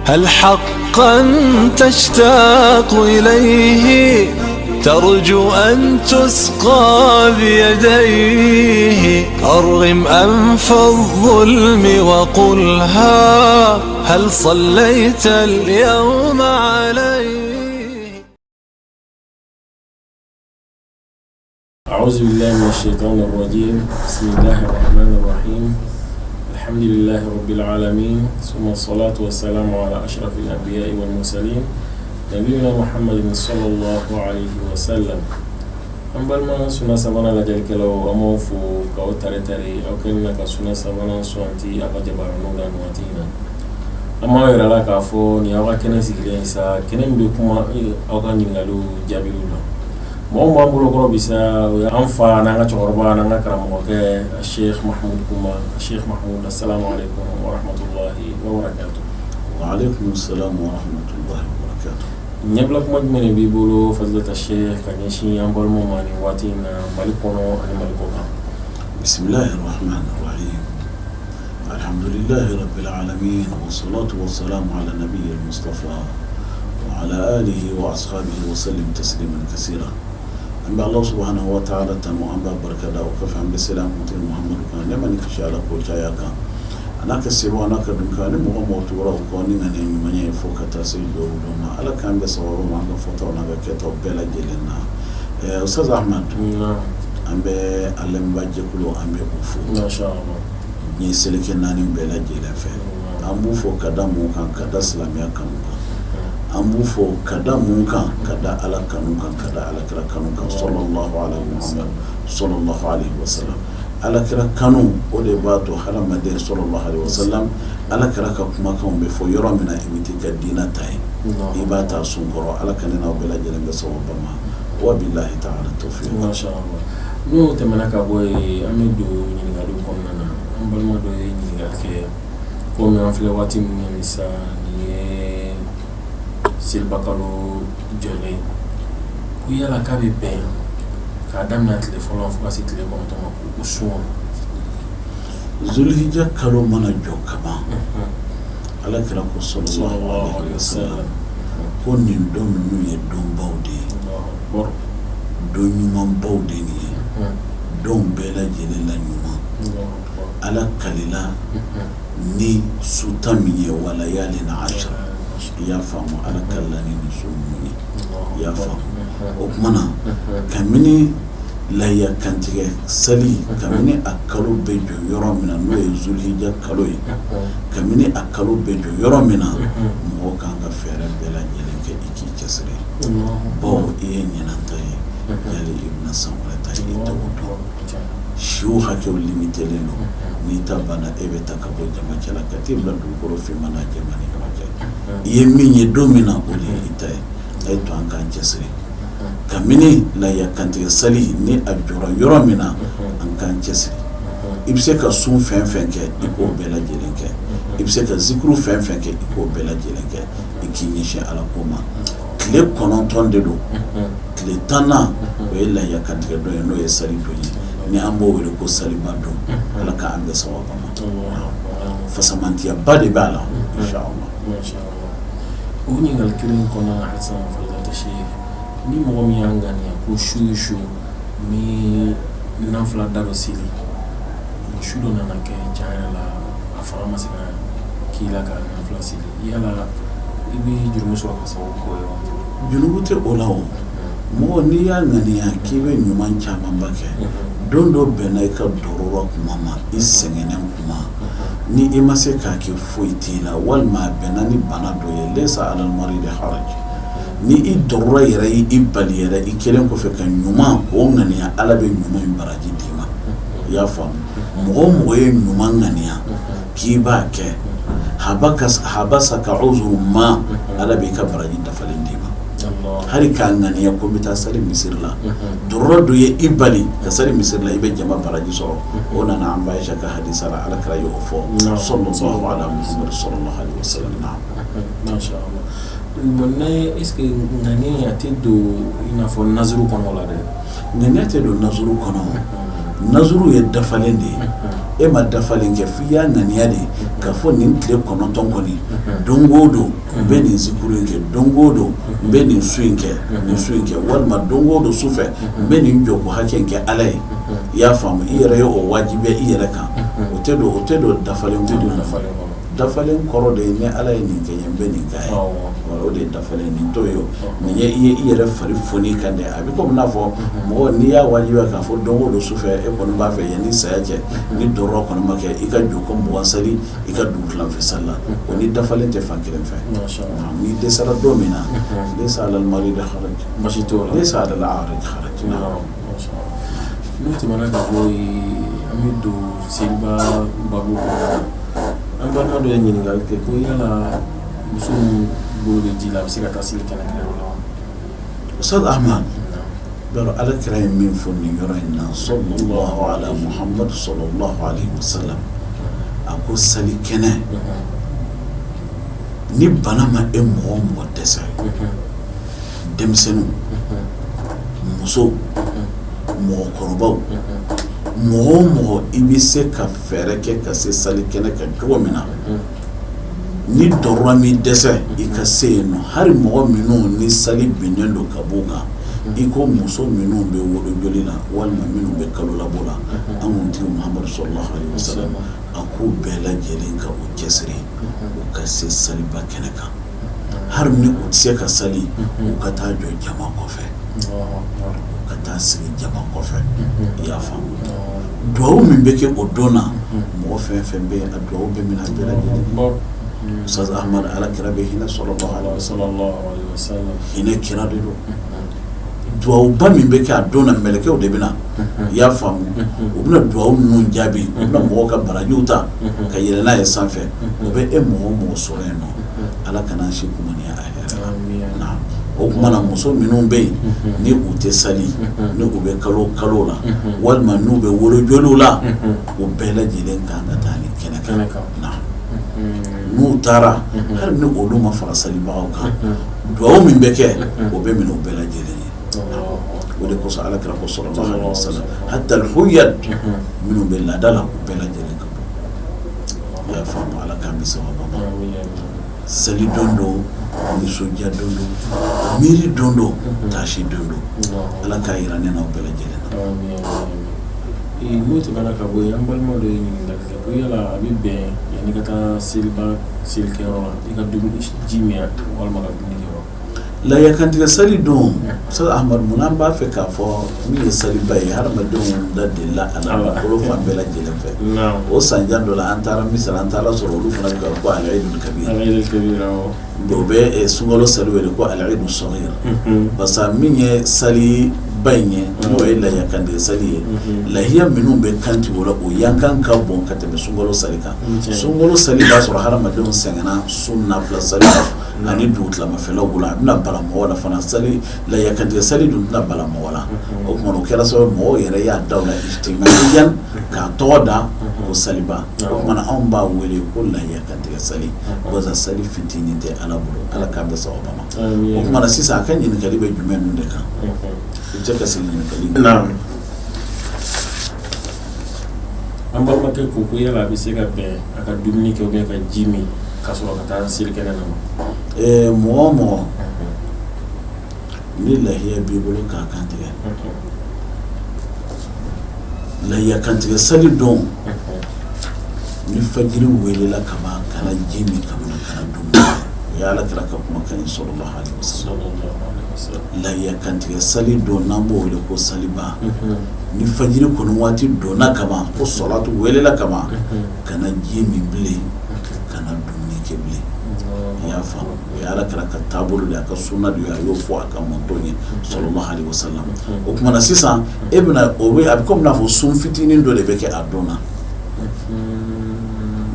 هل حقا تشتاق إليه ترجو أن تسقى بيديه أرغم أنف الظلم وقلها هل صليت اليوم عليه. أعوذ بالله من الشيطان الرجيم. بسم الله الرحمن الرحيم. الحمد لله رب العالمين، ثم الصلاة والسلام على أشرف الأنبياء والمرسلين نبينا محمد صلى الله عليه وسلم. أمبالما سنة سبنا لجلك لو أموفو كأو تاري أو كلنا كسنة سبنا سوانتي أبجبار نولا نواتينا أما يرى لك أفو نياوا كنسي كلينسا كنم بكما أو كان ينغلو جابلولا مو مامبولو كرو بيسا أنفا نانا تغربا نانا كراموكي الشيخ محمود كما. الشيخ محمود، السلام عليكم ورحمة الله وبركاته. وعليكم السلام ورحمة الله وبركاته. نبلك مجمعني بيبولو فضلة الشيخ كنيشي ينبال موماني واتينا مالكونو أنا مالكونا. بسم الله الرحمن الرحيم. الحمد لله رب العالمين، والصلاة والسلام على النبي المصطفى وعلى آله وأصحابه وسلم تسليما كثيرا. أما الله سبحانه وتعالى تمو أنبا بركة وكفهم بسلام متين محمد كان لما نكشى على كل شيء أنا كسبوا أنا كدمكان مغموت وراه كوني من من يفوق تاسيل دوما على كان بسوار ما كفتوا أنا بكتب بلا جلنا. أستاذ أحمد أم بألم بجكلو أم بوفو ما شاء الله نيسلك ناني بلا جلنا فين أم بوفو كذا ممكن كذا سلام يا كمكان أم بوفو كذا ممكن كذا على كمكان كذا على كذا كمكان صلى الله عليه محمد صلى الله عليه وسلم على كذا كانوا أولباتو حرام الدين صلى الله عليه وسلم على كذا كمكان بفو يرى من إبتك الدين تاي إباتا سنقرأ على كننا وبلا جلنا بسوا بما وبالله تعالى التوفيق. ما شاء الله. نو تمناك أبوي أميدو ينقلو كوننا أمبالما دو ينقلك كون أنفلواتي من النساء silbakalo jole kuyala kabe ben ka damna telefon fo kasi telefon to ko usuwa zulhijja kalo mana jokama ala kira ko sallallahu alaihi wasallam ko nin don nu ye don bawde bor don nyuma bawde ni don bela jele la nyuma ala kalila ni sutamiye wala yalina 10 ya famu ala kallani nisumuni ya famu okmana kamini la ya kantige sali kamini akalo bejo yoro mina no e zulhijja kalo yi kamini akalo bejo yoro mina mo kanga fere bela nyelenke iki kesre bo e nyenanta yi yali ibn samura ta itawodo shu hakeu limiteleno ni tabana ebe takabo jama kala katibla du koro fi mana jamani yeminye domina uli itaye aitu ankan kesri kamini la yakante sali ni ajura yoromina ankan kesri ibse ka sun fenfenke iko bela jelenke ibse ka zikru fenfenke iko bela jelenke ikinyeshe ala koma le kononton de do le tana we la yakante do no ye sali do ni ambo wele ko sali bado ala ka ande sawaba ma fasamantiya bade bala inshallah ما شاء الله. ونيغال كيرين كونا حسن فضيلة الشيخ ni mɔgɔ min y'an ganiya ko su mi nafila da dɔ seli ni su dɔ nana kɛ can yɛrɛ la a fanga ma se ka k'i la ka nafila seli yala i bɛ jurumu sɔrɔ ka sababu k'o ye wa? junubu tɛ o la o mɔgɔ n'i y'a ŋaniya k'i bɛ ɲuman camanba kɛ don dɔ bɛnna i ka dɔrɔrɔ kuma ma i sɛgɛnnen kuma ni i ma se k'a kɛ foyi t'i la walima a bɛnna ni bana dɔ ye laysa alal maridi haraj ni i dɔrɔrɔ yɛrɛ i bali yɛrɛ i kelen kɔfɛ ka ɲuman o ŋaniya ala bɛ ɲuman in baraji d'i ma i y'a faamu mɔgɔ mɔgɔ ye ɲuman ŋaniya k'i b'a kɛ habasaka uzuru ma ala b'i ka baraji dafalen d'i ma hari k'a ŋaniya ko n bɛ taa sali misiri la dɔrɔrɔ dɔ ye i bali ka sali misiri la i bɛ jama baraji sɔrɔ o nana an ba Aisha ka hadisa la ala kira y'o fɔ sallallahu alaihi Muhammad sallallahu alaihi wasallam masha Allah. Bon est-ce que ŋaniya tɛ don i n'a fɔ nazuru kɔnɔ la dɛ? ŋaniya tɛ don nazuru kɔnɔ nazuru ye dafalen de ye e ma dafalen kɛ f'i y'a ŋaniya de k'a fɔ nin tile 9 kɔni don o don n bɛ nin zikuru in kɛ don o don n bɛ nin su in kɛ walima don o don su fɛ n bɛ nin jɔko hakɛ in kɛ Ala ye i y'a faamu i yɛrɛ ye o wajibiya i yɛrɛ kan o tɛ don dafalen dafalen kɔrɔ de ye ni Ala ye nin kɛ n bɛ nin kɛ o de ye dafalen nin to ye nin ye i yɛrɛ fari foni kan dɛ a bɛ komi n'a fɔ mɔgɔ n'i y'a wajibiya k'a fɔ don o don su fɛ e kɔni b'a fɛ yanni saya cɛ ni dɔrɔ kɔni ma kɛ i ka jɔ ko mugan sali i ka dugu tilanfɛ sali la o ni dafalen tɛ fan kelen fɛ ni dɛsɛra don min na laysa alal maridi haraj laysa alal a'raj haraj n'o tɛmɛna ka bɔ yen an bɛ don seliba babu kɔnɔ an balima dɔ ye ɲininkali kɛ ko yala muso min bolo bɛ ji la a bɛ se ka taa seli kɛnɛ kɛnɛ la wa? Ustaz Ahmad baro ala kira ye min fɔ nin yɔrɔ in na sallallahu ala Muhammad sallallahu alaihi wasallam a ko seli kɛnɛ ni bana ma e mɔgɔ dɛsɛ denmisɛnninw muso mɔgɔkɔrɔbaw mɔgɔ i bɛ se ka fɛɛrɛ kɛ ka se seli kɛnɛ kan cogo min na ni dɔrɔn mi dɛsɛ i ka se yen nɔ hali mɔgɔ minnu ni seli binnen don ka b'u kan i ko muso minnu bɛ wolo joli la walima minnu bɛ kalo labɔ la an kun tigi Muhammadu sallallahu alaihi wasallam a k'u bɛɛ lajɛlen ka u cɛsiri u ka se seliba kɛnɛ kan hali ni u tɛ se ka seli u ka taa jɔ jama kɔfɛ u ka taa sigi jama kɔfɛ i y'a faamu duwawu min bɛ kɛ o don na mɔgɔ fɛn fɛn bɛ yen a duwawu bɛ minɛ bɛɛ lajɛlen Ustaz Ahmad ala kira bɛ hinɛ sallallahu alaihi wasallam hinɛ kira de don duwawuba min bɛ kɛ a don na mɛlɛkɛw de bɛna i y'a faamu u bɛna duwawu ninnu jaabi u bɛna mɔgɔw ka barajiw ta ka yɛlɛ n'a ye sanfɛ o bɛ e mɔgɔ sɔrɔ yen nɔ ala kana si kumaniya a hɛrɛ la o kuma na muso minnu bɛ yen ni u tɛ sali ni u bɛ kalo la walima n'u bɛ wolo joliw la u bɛɛ lajɛlen kan ka taa ni kɛnɛ kan n'u taara hali ni olu ma fara salibagaw kan duwawu min bɛ kɛ o bɛ minɛ u bɛɛ lajɛlen ye o de kosɔn ala kira ko sallallahu alaihi wasallam hatta al-huyyad minnu bɛ laada la u bɛɛ lajɛlen ka bɔ i y'a faamu ala k'an bɛ sababa ma seli don do nisɔndiya don do miiri don do taasi don do ala k'a yira ne na u bɛɛ lajɛlen na. N'o tɛmɛna ka bɔ yen an balima dɔ ye ɲininkali kɛ ko yala a bɛ bɛn yanni ka taa selikɛyɔrɔ la i ka dumuni ji min walima ka dumuni kɛ wa? Layakantigɛ seli don Ustaz Ahmad munna an b'a fɛ k'a fɔ min ye seliba ye hadamadenw da delila a la bolo fan bɛɛ lajɛlen fɛ o sanjan dɔ la an taara Misira an taara sɔrɔ olu fana bɛ ko al-Eidul Kabir o bɛ sunkalo seli wele ko al-Eidul Saghir parce que min ye seli ba in ye n'o ye layakantigɛ seli ye lahiya minnu bɛ kanti o la o yankan ka bon ka tɛmɛ sunkalo seli kan sunkalo seli b'a sɔrɔ hadamadenw sɛgɛnna sunna fila seli ani dugutilamafɛlaw bolo a bɛna bala mɔgɔ la fana seli layakantigɛ seli dun tɛna bala mɔgɔ la o tuma o kɛra sababu mɔgɔw yɛrɛ y'a da o la ijtimaiyan k'a tɔgɔ da ko seliba o tuma anw b'a wele ko layakantigɛ seli walasa seli fitinin tɛ ala bolo ala k'an bɛ sababa ma o tuma sisan a ka ɲininkali bɛ jumɛn ninnu de kan i bɛ se ka segin ɲininkali an balimakɛ ko ko yala a bɛ se ka bɛn a ka dumuni kɛ ou bien ka ji min ka sɔrɔ ka taa seli kɛnɛ na mɔgɔ ni lahiya b'i bolo k'a kantigɛ lahiya kantigɛ seli don ni fajiri welela ka ban kana ji min kana dumuni o ye ala kira ka kumakan ye sallallahu alaihi wasallam lahiya kantigɛ seli don n'an b'o wele ko seliba ni fajiri kɔni waati donna ka ban ko salatu welela ka ban kana ji min bilen kana dumuni kɛ bilen i y'a faamu o ye ala kira ka taabolo de a ka sunna de a y'o fɔ a ka mɔntɔn ye sallallahu alaihi wasallam o tuma na sisan e bɛna a bɛ komi n'a fɔ sun fitinin dɔ de bɛ kɛ a don na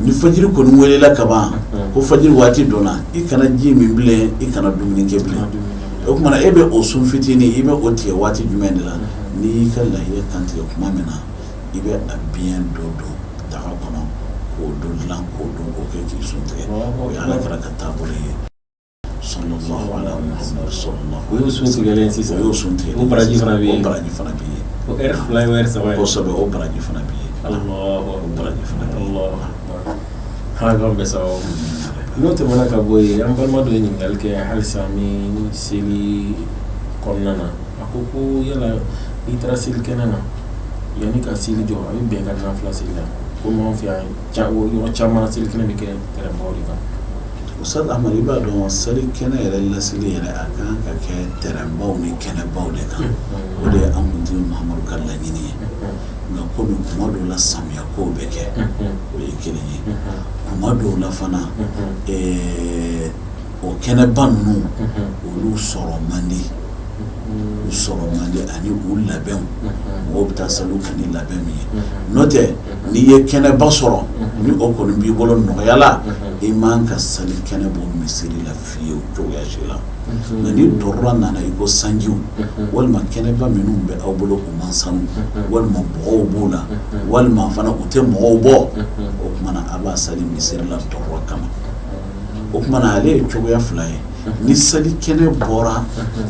ni fajiri kɔni welela ka ban ko fajiri waati donna i kana ji min bilen i kana dumuni kɛ bilen o tuma na e bɛ o sun fitinin i bɛ o tigɛ waati jumɛn de la n'i y'i ka lahiya kantigɛ kuma min na i bɛ a biyɛn dɔ don daga kɔnɔ k'o dɔ dilan k'o dɔn k'o kɛ k'i sun tigɛ o ye ala kira ka taabolo ye sallallahu alaihi wa sallam o y'o sun tigɛlen sisan o y'o sun tigɛlen o baraji fana bɛ yen o baraji fana bɛ yen o heure 2 ye o heure 3 ye kosɛbɛ o baraji fana bɛ yen o baraji fana bɛ yen ala k'an bɛɛ sababu n'o tɛmɛna ka bɔ yen an balima dɔ ye ɲininkali kɛ halisa ni seli kɔnɔna na a ko yala i taara seli kɛnɛ na yanni ka seli jɔ a bɛ bɛn ka nafila seli la komi anw fɛ yan yɔrɔ caman na seli kɛnɛ bɛ kɛ tɛrɛnbaw de kan Ustaz Ahmad i b'a dɔn seli kɛnɛ yɛrɛ laseli yɛrɛ a kan ka kɛ tɛrɛnbaw ni kɛnɛbaw de kan o de ye an kuntigi Mahamadu ka laɲini ye nka komi kuma dɔw la samiya kow bɛ kɛ o ye kelen ye kuma dɔw la fana o kɛnɛba ninnu olu sɔrɔ man di u sɔrɔ man di ani u labɛnw mɔgɔw bɛ taa seliw kɛ ni labɛn min ye n'o tɛ n'i ye kɛnɛba sɔrɔ ni o kɔni b'i bolo nɔgɔya la i man ka seli kɛnɛ bɔ misiri la fiyewu cogoya si la nka ni dɔrɔra nana i ko sanjiw walima kɛnɛba minnu bɛ aw bolo u man sanu walima bɔgɔw b'u la walima fana u tɛ mɔgɔw bɔ o kumana a b'a seli misiri la dɔrɔra kama o kumana ale ye cogoya fila ye ni seli kɛnɛ bɔra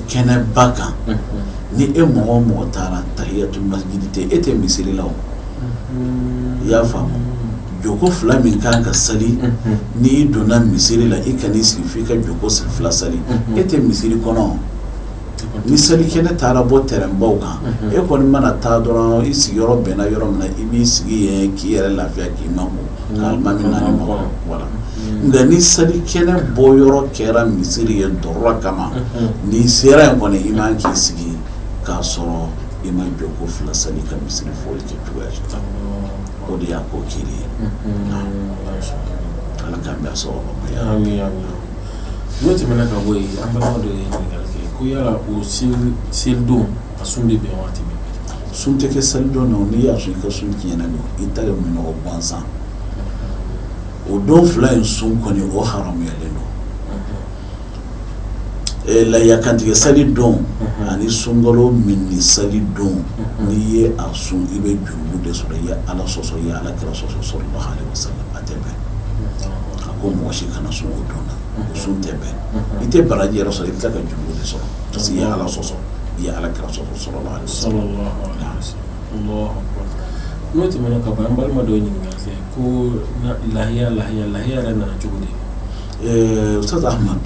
kɛnɛba kan ni e mɔgɔ o mɔgɔ taara tahiyatul masjid tɛ e tɛ misiri la o i y'a faamu joko fila min kan ka seli n'i donna misiri la i kan'i sigi f'i ka joko fila seli e tɛ misiri kɔnɔ ni seli kɛnɛ taara bɔ tɛrɛnbaw kan e kɔni mana taa dɔrɔn i sigiyɔrɔ bɛnna yɔrɔ min na i b'i sigi yen k'i yɛrɛ lafiya k'i ma ko ka alimami naani mɔgɔ wala nka ni seli kɛnɛ bɔ yɔrɔ kɛra misiri ye dɔrɔra kama n'i sera yen kɔni i man k'i sigi k'a sɔrɔ i ma joko fila seli ka misiri foli kɛ cogoya si o de y'a ko kiri ye ala k'an bɛn sababu ma ya amin n'o tɛmɛna ka bɔ yen an balima dɔ ye ɲininkali kɛ ko yala o selidon a sun bɛ bɛn waati min sun tɛ kɛ selidon na n'i y'a sɔn i ka sun tiɲɛnen don i ta ye minɔgɔ gansan o don fila in sun kɔni o haramuyalen don lahiya kantigɛ seli don ani sunkalo min ni seli don n'i ye a sun i bɛ jurumu de sɔrɔ i ye ala sɔsɔ i ye ala kira sɔsɔ sallallahu alaihi wasallam a tɛ bɛn a ko mɔgɔ si kana sun o don na o sun tɛ bɛn i tɛ baraji yɛrɛ sɔrɔ i bɛ tila ka jurumu de sɔrɔ parce que i ye ala sɔsɔ i ye ala kira sɔsɔ sallallahu alaihi wasallam n'o tɛmɛna ka ban an balima dɔ ye ɲininkali kɛ ko lahiya yɛrɛ nana cogo di Ustaz Ahmad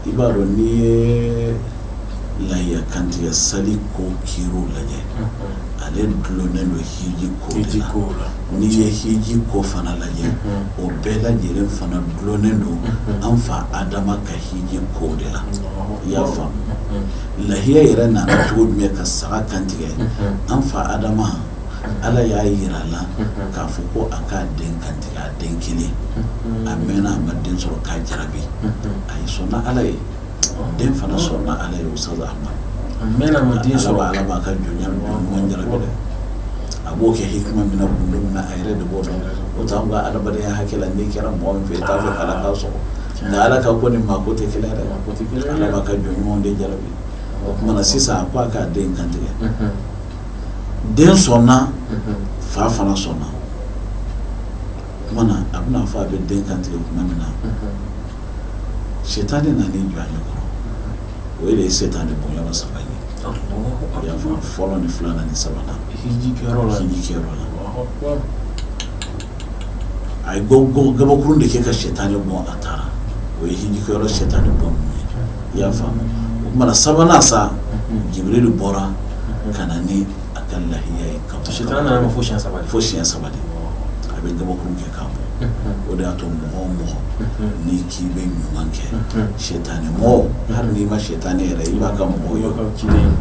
i b'a dɔn n'i ye lahiya kantigɛ seli ko kiro lajɛ ale dulonnen don hiji ko de la n'i ye hiji ko fana lajɛ o bɛɛ lajɛlen fana dulonnen don an fa Adama ka hiji ko de la i y'a faamu lahiya yɛrɛ nana cogo jumɛn ka saga kantigɛ an fa Adama ala y'a yira la k'a fɔ ko a k'a den kantigɛ a den kelen a mɛnna a ma den sɔrɔ k'a jarabi a ye sɔnna ala ye den fana sɔnna ala ye Ustaz Ahmad a mɛnna a ma den sɔrɔ ala b'a ka jɔnya jarabi dɛ a b'o kɛ hikima min na gundo min na a yɛrɛ de b'o dɔn o t'anw ka adamadenya hakɛ la n'i kɛra mɔgɔ min fɛ i t'a fɛ ala k'a sɔrɔ nka ala ka ko ni maa ko tɛ kelen dɛ ala b'a ka jɔnɲumanw de jarabi o kumana sisan a ko a k'a den kantigɛ den sɔnna fa fana sɔnna kumana a bɛna fɔ a bɛ den kantigɛ kuma min na setani nan'i jɔ a ɲɛkɔrɔ o de ye setani bonyɔrɔ saba ye i y'a fɔ fɔlɔ ni filanan ni sabanan hiji kɛyɔrɔ la a ye gabakurun de kɛ ka setani bɔn a taara o ye hiji kɛyɔrɔ setani bɔn ninnu ye i y'a faamu o kumana sabanan sa Jibril bɔra ka na ni a ka lahiya ye ka setani nana fo siɲɛ saba de a bɛ gabakurun kɛ k'a bɔ o de y'a to mɔgɔ o mɔgɔ n'i k'i bɛ ɲuman kɛ setani mɔgɔ hali n'i ma setani yɛrɛ i b'a ka mɔgɔw ye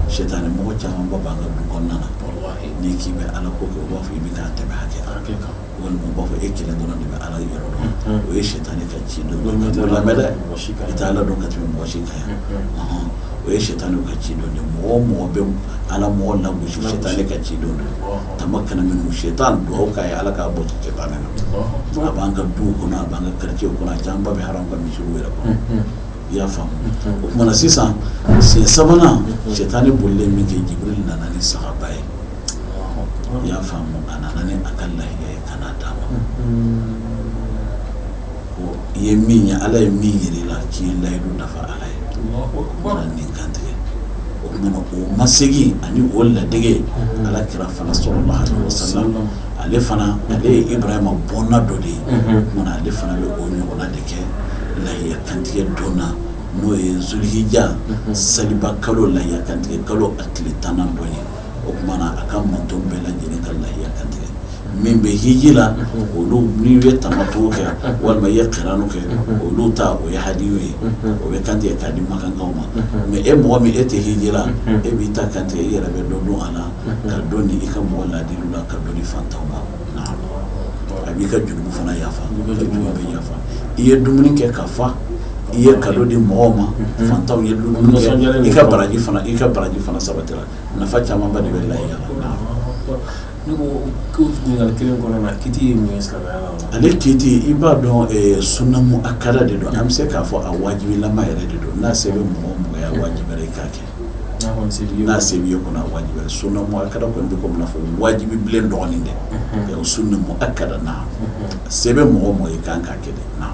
setani mɔgɔ caman ba b'an ka du kɔnɔna na n'i k'i bɛ ala ko kɛ o b'a fɔ i bɛ k'a tɛmɛ hakɛ kan walima u b'a fɔ e kelen dɔrɔn de bɛ ala yɔrɔ dɔn o ye setani ka ci dɔn o lamɛn dɛ i tɛ ala dɔn ka tɛmɛ mɔgɔ si kan yan o ye setani ka ci dɔn de mɔgɔ o mɔgɔ bɛ ala mɔgɔ lagosi setani ka ci dɔn de tama kana minnu setan duwawu k'a ye ala k'a bɔ setani na a b'an ka duw kɔnɔ a b'an ka quartier kɔnɔ a caman ba bɛ haram ka misiw yɛrɛ kɔnɔ i y'a faamu o kumana sisan siɲɛ sabanan setani bolilen min kɛ Jibril nana ni sagaba ye i y'a faamu a nana ni a ka lahiya ye ka n'a d'a ma ko i ye min ye ala ye min yir'i la k'i ye layidu dafa ala ye o kumana nin kantigɛ kuma o masegi ani o ladege ala kira fana sallallahu alaihi wasallam ale fana ale Ibrahima bonna do de mana ale fana be o ɲɔgɔnna de kɛ lahiya kantigɛ donna n'o ye Zulhijja saliba kalo lahiya kantigɛ kalo a tile 10 dɔ ye o kuma na a ka mantonw bɛɛ lajɛlen ka lahiya kantigɛ min bɛ hiji la olu ni ye tamato kɛ walima i ye kiranu kɛ olu ta o ye hadiyu ye o bɛ kantigɛ k'a di makankaw ma mais e mɔgɔ min e tɛ hiji la e b'i ta kantigɛ i yɛrɛ bɛ dɔ dɔn a la ka dɔ ni i ka mɔgɔ ladilu la ka dɔ di fantanw ma a b'i ka jurumu fana yafa ka jurumu bɛ yafa i ye dumuni kɛ ka fa i ye kado di mɔgɔw ma fantanw ye dumuni kɛ i ka baraji fana sabatira nafa camanba de bɛ lahiya la ne ko ɲininkali kelen kɔnɔ na kiti ye mun ye silamɛya la ale kiti i b'a dɔn sunna muakkada de don an bɛ se k'a fɔ a wajibilama yɛrɛ de don n'a se bɛ mɔgɔ ya wajibɛrɛ i k'a kɛ n'a se b'i ye kɔnɔ a wajibɛrɛ sunna muakkada kɔni bɛ komi n'a fɔ wajibi bilen dɔgɔnin dɛ sunna muakkada na se bɛ mɔgɔ i kan k'a kɛ dɛ na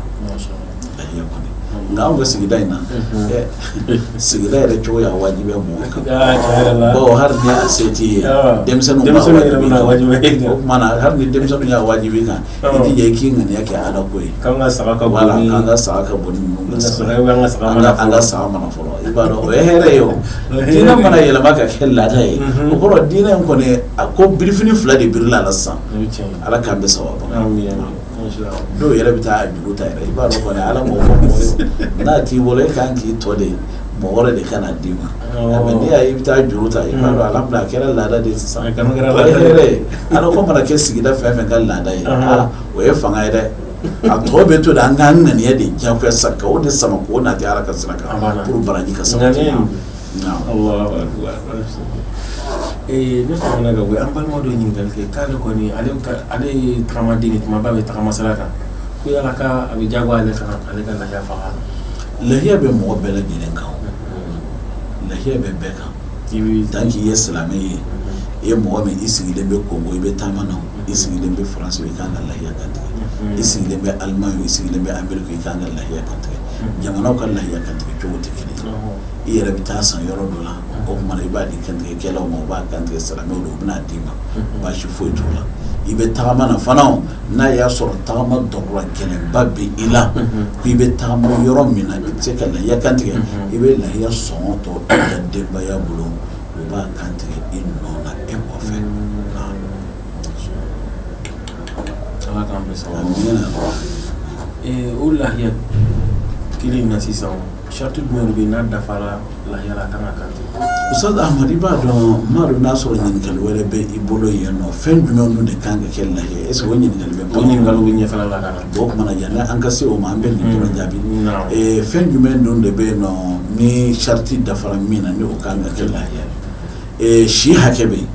lahiya kɔni nka anw ka sigida in na sigida yɛrɛ cogo y'a wajibiya mɔgɔ kan bon hali ni a se t'i ye denmisɛnninw b'a wajibi kan o tuma na hali ni denmisɛnninw y'a wajibi kan i jija i k'i ŋaniya kɛ ala ko ye k'an ka saga ka bon ni ninnu ka saga an ka saga mana fɔlɔ i b'a dɔn o ye hɛrɛ ye o diinɛ mana yɛlɛma ka kɛ laada ye o kɔrɔ diinɛ in kɔni a ko birifini 2 de birila la sisan ala k'an bɛ sababa dɔw yɛrɛ bɛ taa juru ta yɛrɛ i b'a dɔn kɔni ala m'o fɔ mɔgɔ ye n'a t'i bolo e kan k'i tɔ de mɔgɔ wɛrɛ de kana d'i ma mais n'i y'a ye i bɛ taa juru ta i b'a dɔn alhamdulilayi a kɛra laada de sisan o ye hɛrɛ ye ala ko mana kɛ sigida fɛn fɛn ka laada ye o ye fanga ye dɛ a tɔ bɛ to de an k'an ŋaniya de diyagoya sa ka o de sama k'o nati ala ka sira kan pour baraji ka sabati ne fana ka wuli an balima dɔ ɲininkali kɛ k'ale kɔni ale ye tagamaden ye tuma bɛɛ a bɛ tagama sira kan ko yala a bɛ diyago ale kan ale ka lahiya faga lahiya bɛ mɔgɔ bɛɛ lajɛlen kan lahiya bɛ bɛɛ kan tant que i ye silamɛ ye i ye mɔgɔ min i sigilen bɛ Congo i bɛ taama na i sigilen bɛ France i kan ka lahiya kantigɛ i sigilen bɛ Allemagne i sigilen bɛ Amérique i kan ka lahiya kantigɛ jamanaw ka lahiya kantigɛ cogo tɛ kelen i yɛrɛ bɛ taa san yɔrɔ dɔ la o kuma na i b'a di kantigɛkɛlaw ma u b'a kantigɛ silamɛw de u bɛna d'i ma baasi foyi t'o la i bɛ tagama na fana n'a y'a sɔrɔ tagama dɔgɔya gɛlɛnba bɛ i la ko i bɛ tagama yɔrɔ min na i bɛ se ka lahiya kantigɛ i bɛ lahiya sɔngɔ tɔ i ka denbaya bolo u b'a kantigɛ i nɔ na e kɔfɛ ala k'an bɛ sababa o lahiya kelen na sisan sharti jumɛn bɛ n'a dafara lahiya la kan ka kantigɛ Ustaz Ahmad i b'a dɔn m'a dɔn n'a sɔrɔ ɲininkali wɛrɛ bɛ i bolo yen nɔ fɛn jumɛn de kan ka kɛ lahiya est-ce que o ɲininkali bɛ o ɲininkaliw bɛ ɲɛfɛla la ka na o kuma na yanni an ka se o ma an bɛ nin dɔrɔn jaabi fɛn jumɛn ninnu de bɛ yen nɔ ni sharti dafara min na ni o kan ka kɛ lahiya si hakɛ bɛ yen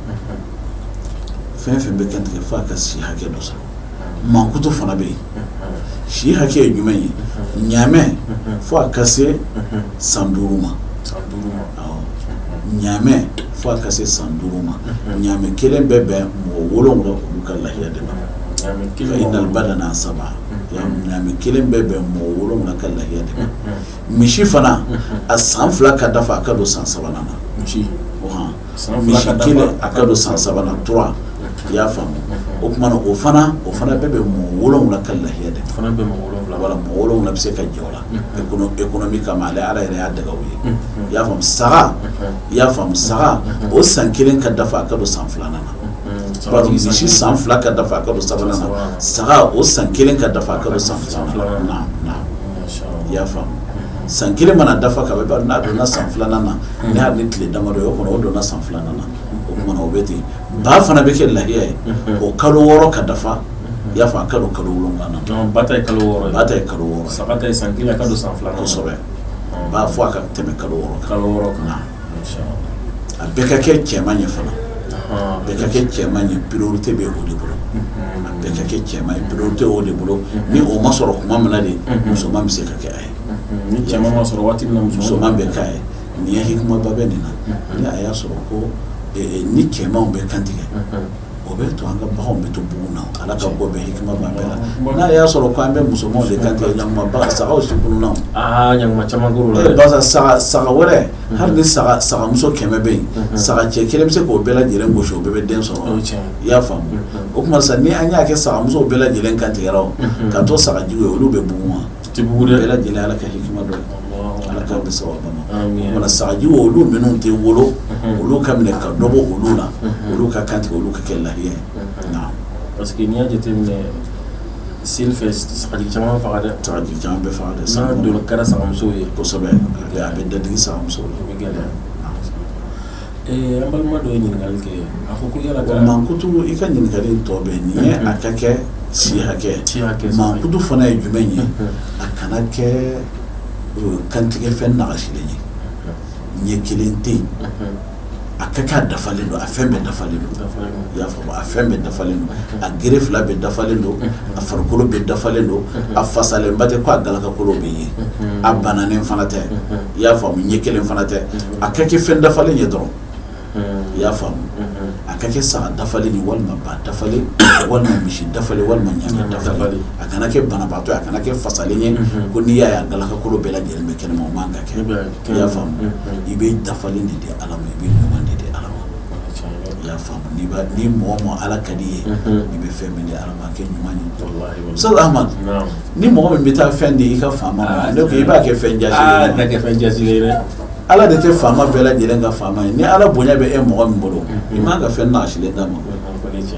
fɛn fɛn bɛ kantigɛ fo a ka si hakɛ dɔ sɔrɔ mankutu fana bɛ yen si hakɛ ye jumɛn ye ɲaamɛ fo a ka se san 5 ma ɲaamɛ fo a ka se san 5 ma ɲaamɛ kelen bɛ bɛn mɔgɔ 7 olu ka lahiya de ma fa innal badana 7 ɲaamɛ kelen bɛ bɛn mɔgɔ 7 ka lahiya de ma misi fana a san 2 ka dafa a ka don san 3 na misi kelen a ka don san 3 na 3 i y'a faamu o kuma na o fana bɛɛ bɛ mɔgɔ 7 ka lahiya de fana bɛ mɔgɔ 7 wala mɔgɔ 7 bɛ se ka jɛ o la économie kama ala yɛrɛ y'a dagaw ye i y'a faamu saga o san 1 ka dafa a ka don san 2 na misi san 2 ka dafa a ka don 3 na saga o san 1 ka dafa a ka don san 2 na i y'a faamu san 1 mana dafa ka bɛ n'a donna san 2 na ni hali ni tile damadɔ ye o kɔnɔ o donna san 2 na o kuma na o bɛ ten ba fana bɛ kɛ lahiya ye o kalo 6 ka dafa i y'a fɔ a ka don kalo 7 na ba ta ye kalo 6 ba ta ye kalo 6 saga ta ye san 1 a ka don san 2 kosɛbɛ ba fɔ a ka tɛmɛ kalo 6 kan a bɛɛ ka kɛ cɛman ye fana bɛɛ ka kɛ cɛman ye priorité bɛ o de bolo a bɛɛ ka kɛ cɛman ye priorité o de bolo ni o ma sɔrɔ kuma min na de musoman bɛ se ka kɛ a ye ni cɛman ma sɔrɔ waati min na musoman bɛ k'a ye nin ye hikimaba bɛ nin na ni a y'a sɔrɔ ko ni cɛmanw bɛ kantigɛ o bɛ to an ka baganw bɛ to bugun na ala ka bɔ bɛ hikima b'a bɛɛ la n'a y'a sɔrɔ ko an bɛ musomanw de kan tigɛ ɲanguma baga sagaw si kununna ɲanguma caman k'o la basa saga wɛrɛ hali ni sagamuso 100 bɛ yen saga cɛ 1 bɛ se k'o bɛɛ lajɛlen gosi o bɛɛ bɛ den sɔrɔ i y'a faamu o tuma sa ni an y'a kɛ sagamusow bɛɛ lajɛlen kan tigɛra ka to sagajugu ye olu bɛ bugun wa bɛɛ lajɛlen ala ka hikima dɔ ye ala ka bɛ sababa ma mana sagajugu olu minnu tɛ wolo olu ka minɛ ka dɔ bɔ olu la olu ka kan tigɛ olu ka kɛ lahiya ye parce que n'i y'a jateminɛ seli fɛ sagaji caman faga dɛ sagaji caman bɛ faga dɛ n'a donna kɛra sagamusow ye kosɛbɛ a bɛ dadigi sagamusow la o bɛ gɛlɛya an balima dɔ ye ɲininkali kɛ a ko yala ka mankutu i ka ɲininkali tɔ bɛ nin ye a ka kɛ si hakɛ mankutu fana ye jumɛn ye a kana kɛ kantigɛ fɛn nagasilen ye ɲɛ kelen tɛ yen a ka kɛ a dafalen don a fɛn bɛɛ dafalen don i y'a faamu a fɛn bɛɛ dafalen don a gere 2 bɛɛ dafalen don a farikolo bɛɛ dafalen don a fasalenba tɛ ko a galakakolo bɛ ye a bananen fana tɛ i y'a faamu ɲɛ kelen fana tɛ a ka kɛ fɛn dafalen ye dɔrɔn i y'a faamu a ka kɛ saga dafalen ye walima ba dafalen walima misi dafalen walima ɲaga dafalen a kana kɛ banabaatɔ a kana kɛ fasalen ye ko n'i y'a ye a galakakolo bɛɛ lajɛlen bɛ kɛnɛma o man ka kɛ i y'a faamu i bɛ dafalen de di ala ma i bɛ ɲuman de di ala ma i y'a faamu ni mɔgɔ ala ka di ye i bɛ fɛn min di ala ma a kɛ ɲuman ye Ustaz Ahmad ni mɔgɔ min bɛ taa fɛn di i ka faama ma ne ko i b'a kɛ fɛn jasilen ye ala de tɛ faama bɛɛ lajɛlen ka faama ye ni ala bonya bɛ mɔgɔ min bolo i man ka fɛn nagasilen d'a ma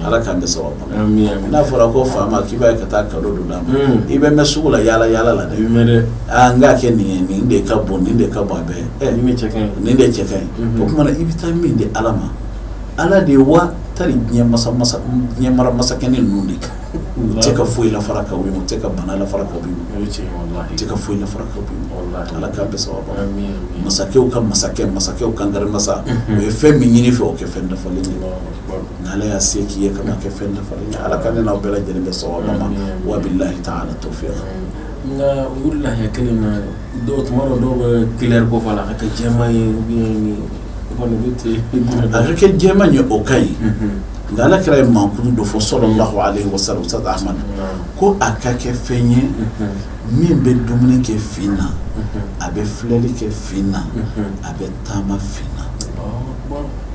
ala k'an bɛ sababa n'a fɔra ko faama k'i b'a ye ka taa kado dɔ d'a ma i bɛ mɛn sugu la yaala la dɛ n k'a kɛ nin ye nin de ka bon nin de ka bon a bɛɛ nin de cɛ ka ɲi o kumana i bɛ taa min di ala ma ala de ye wa tari diɲɛ mara masakɛni ninnu de u tɛ ka foyi la fara ka wuli u tɛ ka bana la fara ka wuli u tɛ ka foyi la fara ka wuli ala k'an bɛ sababa masakɛw ka masakɛw kan gari masa o ye fɛn min ɲini fɛ o kɛ fɛn dafalen ye n'ala y'a se k'i ye ka kɛ fɛn dafalen ye ala ka ne n'aw bɛɛ lajɛlen bɛ sababa ma wa billahi ta'ala tawfiq nka o lahiya kelen na tuma dɔw bɛ clair ko fɔ la a ka kɛ jɛman ye a ka kɛ jɛman ye o ka ɲi nka ala kɛra ye mankutu dɔ fɔ sallallahu alaihi wasallam Ustaz Ahmad ko a ka kɛ fɛn ye min bɛ dumuni kɛ fin na a bɛ filɛli kɛ fin na a bɛ taama fin na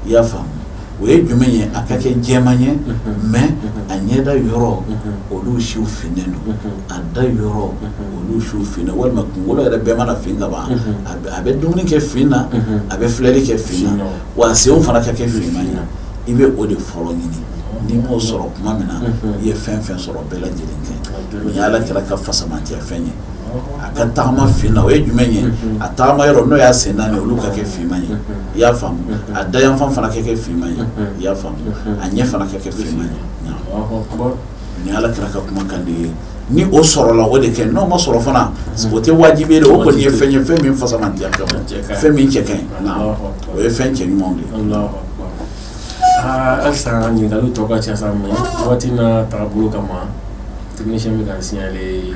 i y'a faamu o ye jumɛn ye a ka kɛ jɛman ye mais a ɲɛda yɔrɔ olu siw finnen don a da yɔrɔ olu siw finnen walima kunkolo yɛrɛ bɛɛ mana fin ka ban a bɛ dumuni kɛ fin na a bɛ filɛli kɛ fin na wa a senw fana ka kɛ finman ye i bɛ o de fɔlɔ ɲini n'i m'o sɔrɔ tuma min na i ye fɛn sɔrɔ bɛɛ lajɛlen kɛ ni ala kɛra ka fasamatiya fɛn ye a ka tagama fin na o ye jumɛn ye a tagama yɔrɔ n'o y'a sen naani olu ka kɛ finman ye i y'a faamu a dayanfan fana ka kɛ finman ye i y'a faamu a ɲɛ fana ka kɛ finman ye ni ala kɛra ka kuma kan de ye ni o sɔrɔla o de kɛ n'o ma sɔrɔ fana o tɛ wajibi ye o kɔni ye fɛn ye fɛn min fasamatiya ka bon fɛn min cɛ ka ɲi o ye fɛn cɛ ɲumanw de ye halisa ɲininkaliw tɔ ka ca sa mɛ waati n'a tagabolo kama technicien bɛ k'an signaler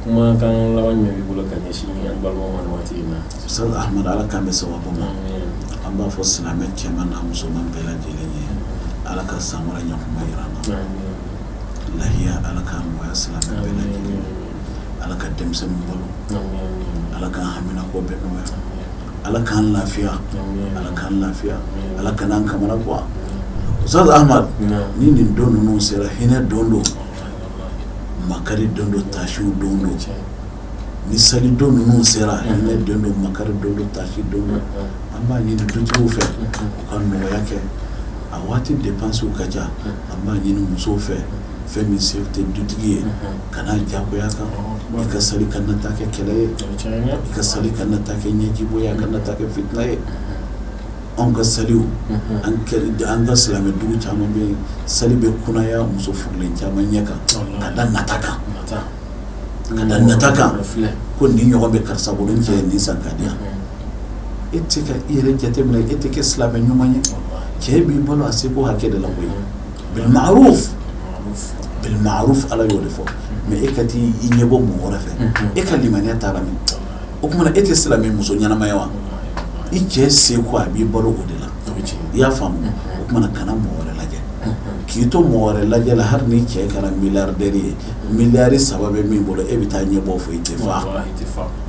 kumakan laban jumɛn b'i bolo ka ɲɛsin an balimaw ma waati in na Ustaz Ahmad ala k'an bɛ sababa ma an b'a fɔ silamɛ cɛman n'a musoman bɛɛ lajɛlen ye ala ka san wɛrɛ ɲakuma jira an na lahiya ala k'an nɔgɔya silamɛ bɛɛ lajɛlen ala ka denmisɛnninw balo ala k'an hamina ko bɛɛ nɔgɔya ala k'an lafiya ala kan'an kamana guwa Ustaz Ahmad ni nin don ninnu sera hinɛ don do makari don do tasiw don do ni sali don ninnu sera hinɛ don do makari don do tasi don do an b'a ɲini dutigiw fɛ u ka nɔgɔya kɛ a waati dépenses ka ca an b'a ɲini musow fɛ fɛn min se tɛ dutigi ye kana jagoya kan i ka sali kana taa kɛ kɛlɛ ye i ka sali kana taa kɛ ɲɛjibo ye kana taa kɛ fitina ye anw ka saliw an ka silamɛ dugu caman bɛ yen sali bɛ kunaya muso furulen caman ɲɛ kan ka da nata kan ko nin ɲɔgɔn bɛ karisa bolo n cɛ ye nin san ka di yan e tɛ ka i yɛrɛ jateminɛ e tɛ kɛ silamɛ ɲuman ye cɛ b'i balo a seko hakɛ de la koyi bil ma'ruf ala y'o de fɔ mais e ka t'i ɲɛbɔ mɔgɔ wɛrɛ fɛ e ka limaniya taara min o kumana e tɛ silamɛ muso ɲɛnama ye wa i cɛ seko a b'i balo o de la i y'a faamu o kumana kana mɔgɔ wɛrɛ lajɛ k'i to mɔgɔ wɛrɛ lajɛ la hali ni cɛ kɛra miliyardɛri ye miliyari 3 bɛ min bolo e bɛ taa ɲɛbɔ fɔ i tɛ fa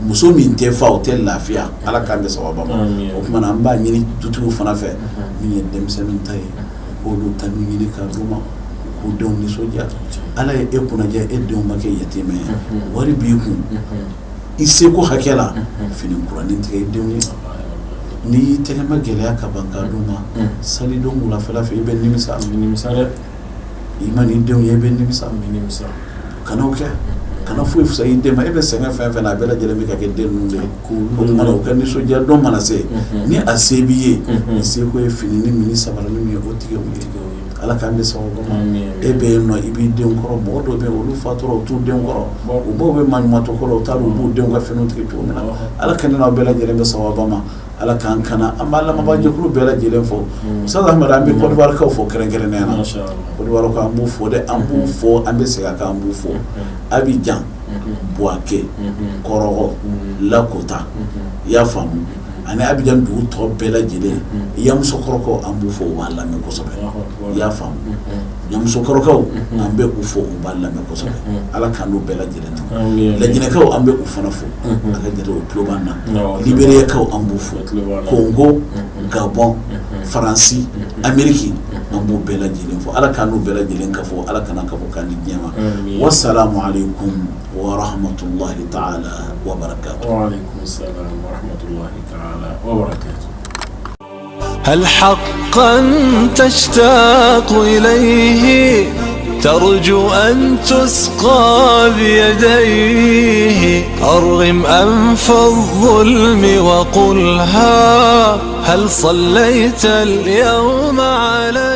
muso min tɛ fa o tɛ lafiya ala k'an bɛ sababa ma o tuma na an b'a ɲini dutigiw fana fɛ min ye denmisɛnnin ta ye k'olu ta min ɲini k'a d'u ma k'u denw nisɔndiya ala ye e kunnajɛ e denw ma kɛ yatimɛ ye wari b'i kun i seko hakɛ la fini kuranin tigɛ i denw ye n'i y'i tɛgɛma gɛlɛya ka ban k'a d'u ma salidon wulafɛla fɛ i bɛ nimisa dɛ i ma n'i denw ye i bɛ nimisa kan'o kɛ kana foyi fisaya i den ma e bɛ sɛgɛn fɛn fɛn na a bɛɛ lajɛlen bɛ ka kɛ den ninnu de ye o tuma na o ka nisɔndiya dɔn mana se ni a se b'i ye i seko ye fini ni mini sabara min ye o tigɛ o ye ala k'an bɛ sababa ma e bɛ yen nɔ i b'i denw kɔrɔ mɔgɔ dɔw bɛ yen olu fatura u t'u denw kɔrɔ u baw bɛ maɲumantɔ kɔrɔ u t'a dɔn u b'u denw ka finiw tigɛ cogo min na ala ka ne n'aw bɛɛ lajɛlen bɛ sababa ma ala k'an kana an b'a lamɛnbaajɛkulu bɛɛ lajɛlen fɔ Ustaz Ahmad an bɛ Côte d'Ivoirekaw fɔ kɛrɛnkɛrɛnnenya na Côte d'Ivoirekaw an b'u fɔ dɛ an b'u fɔ an bɛ segin a kan an b'u fɔ Abidjan Bouaké Kɔrɔgɔ Lakota i y'a faamu ani Abidjan dugu tɔ bɛɛ lajɛlen Yamusokɔrɔkaw an b'u fɔ u b'a lamɛn kosɛbɛ i y'a faamu Yamusokɔrɔkaw an bɛ u fɔ u b'a lamɛn kosɛbɛ ala k'an n'u bɛɛ lajɛlen na Lajinɛkaw an bɛ u fana fɔ a ka jate o tulo b'an na Libériyakaw an b'u fɔ Congo Gabon Faransi Amérique an b'u bɛɛ lajɛlen fɔ ala k'an n'u bɛɛ lajɛlen ka fɔ ala kana ka fɔ k'an di diɲɛ ma wassalamu alaikum wa rahmatullahi ta'ala wa barakatuh wa alaikum assalam wa rahmatullahi ta'ala wa barakatuh هل حقا تشتاق إليه ترجو أن تسقى بيديه أرغم أنف الظلم وقلها هل صليت اليوم عليه